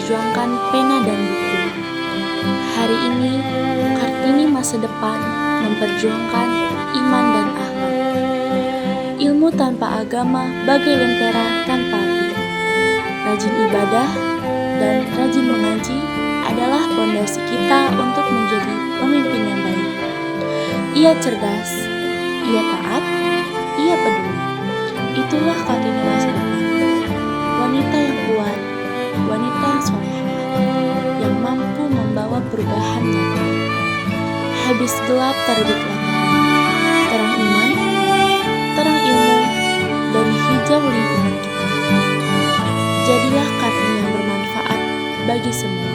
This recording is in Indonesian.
memperjuangkan pena dan buku. Hari ini, Kartini masa depan memperjuangkan iman dan akhlak. Ilmu tanpa agama bagai lentera tanpa api. Rajin ibadah dan rajin mengaji adalah fondasi kita untuk menjadi pemimpin yang baik. Ia cerdas, ia taat, ia peduli. Itulah Kartini masa depan. Wanita yang kuat, wanita yang solehah, yang mampu membawa perubahan nyata. Habis gelap terbitlah terang iman, terang ilmu, dan hijau lingkungan kita. Jadilah Kartini yang bermanfaat bagi semua.